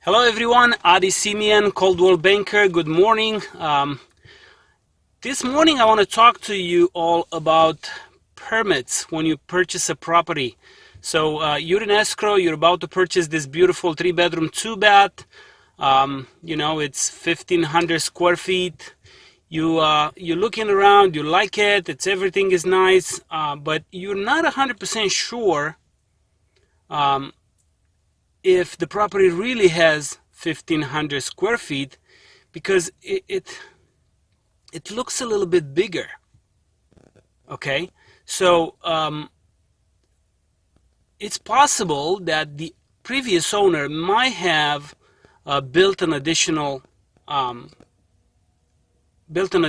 Hello everyone, Adi Simion, Coldwell Banker. Good morning. This morning I want to talk to you all about permits when you purchase a property. So you're in escrow, you're about to purchase this beautiful 3-bedroom, 2-bath. It's 1,500 square feet. You're looking around, you like it, everything is nice, but you're not 100% sure if the property really has 1,500 square feet because it looks a little bit bigger. Okay, so it's possible that the previous owner might have built an additional bedroom, built an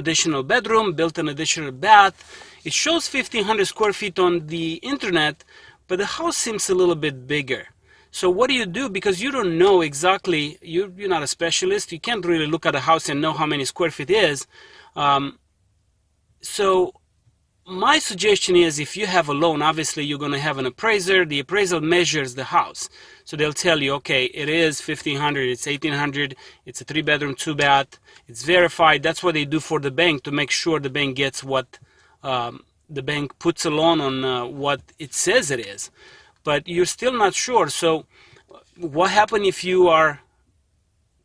additional bath. It shows 1,500 square feet on the internet, but the house seems a little bit bigger. So what do you do? Because you don't know exactly, you're not a specialist, you can't really look at a house and know how many square feet it is. So my suggestion is, if you have a loan, obviously you're going to have an appraiser. The appraiser measures the house. So they'll tell you, okay, it is 1,500, it's 1,800, it's a 3-bedroom, 2-bath, it's verified. That's what they do for the bank, to make sure the bank gets what the bank puts a loan on what it says it is. But you're still not sure. So what happens if you are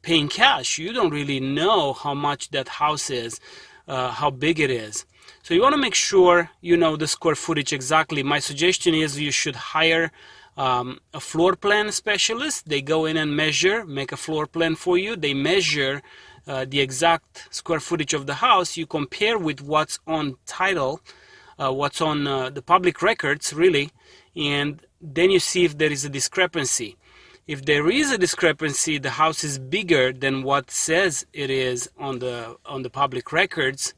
paying cash? You don't really know how much that house is, how big it is. So you want to make sure you know the square footage exactly. My suggestion is you should hire a floor plan specialist. They go in and measure, make a floor plan for you. They measure the exact square footage of the house. You compare with what's on title, what's on the public records, really, and then you see if there is a discrepancy. If there is a discrepancy, the house is bigger than what says it is on the public records,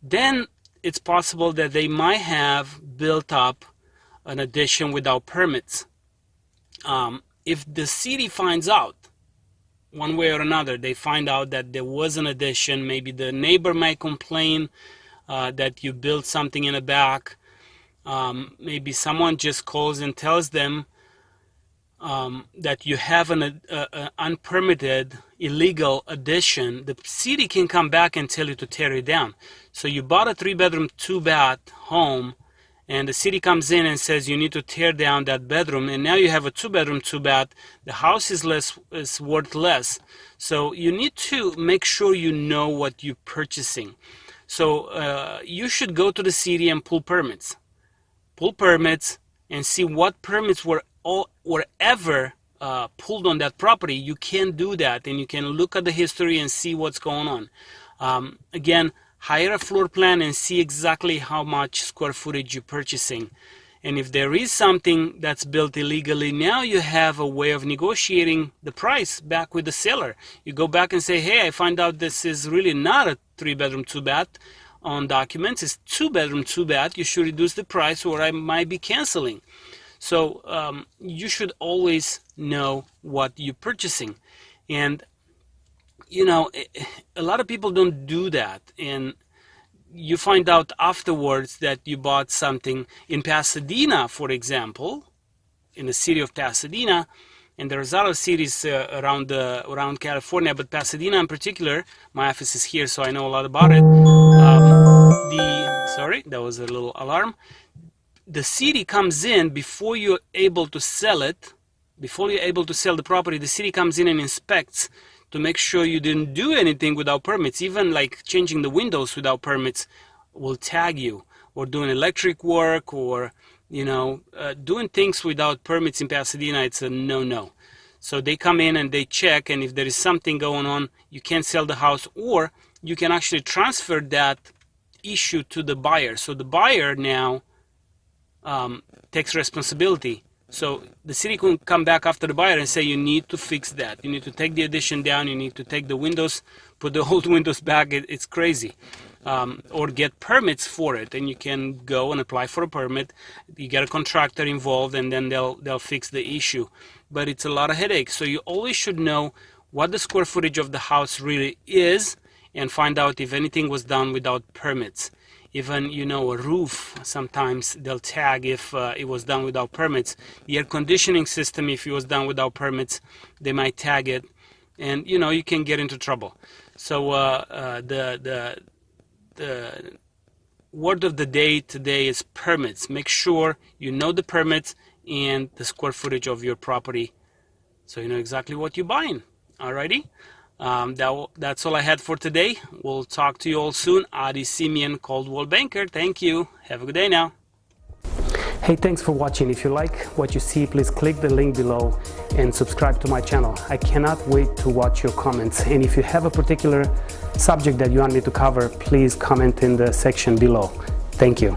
then it's possible that they might have built up an addition without permits. If the city finds out, one way or another, they find out that there was an addition, maybe the neighbor might complain that you built something in the back. Maybe someone just calls and tells them that you have an unpermitted, illegal addition. The city can come back and tell you to tear it down. So you bought a 3-bedroom, 2-bath home, and the city comes in and says you need to tear down that bedroom, and now you have a 2-bedroom, 2-bath. The house is worth less. So you need to make sure you know what you're purchasing. So you should go to the city and pull permits. Pull permits and see what permits were ever pulled on that property. You can do that, and you can look at the history and see what's going on. Again, hire a floor plan and see exactly how much square footage you're purchasing. And if there is something that's built illegally, now you have a way of negotiating the price back with the seller. You go back and say, hey, I find out this is really not a 3-bedroom, 2-bath. On documents, it's 2-bedroom, 2-bath. You should reduce the price, or I might be canceling. So you should always know what you're purchasing. And a lot of people don't do that, and you find out afterwards that you bought something in Pasadena, for example, in the city of Pasadena. And there's other cities around California, but Pasadena in particular, my office is here, so I know a lot about it. Sorry, that was a little alarm. The city comes in before you're able to sell it. Before you're able to sell the property, the city comes in and inspects to make sure you didn't do anything without permits. Even like changing the windows without permits will tag you, or doing electric work, or doing things without permits in Pasadena. It's a no-no. So they come in and they check, and if there is something going on, you can't sell the house, or you can actually transfer that issue to the buyer. So the buyer now takes responsibility. So the city can come back after the buyer and say, you need to fix that. You need to take the addition down. You need to take the windows, put the old windows back. It's crazy. Or get permits for it, and you can go and apply for a permit. You get a contractor involved, and then they'll fix the issue. But it's a lot of headaches. So you always should know what the square footage of the house really is, and find out if anything was done without permits. Even, you know, a roof, sometimes they'll tag if it was done without permits. The air conditioning system, if it was done without permits, they might tag it, and you know, you can get into trouble. So the word of the day today is permits. Make sure you know the permits and the square footage of your property, so you know exactly what you're buying. Alrighty. That's all I had for today. We'll talk to you all soon. Adi Simion, Coldwell Banker. Thank you. Have a good day now. Hey, thanks for watching. If you like what you see, please click the link below and subscribe to my channel. I cannot wait to watch your comments. And if you have a particular subject that you want me to cover, please comment in the section below. Thank you.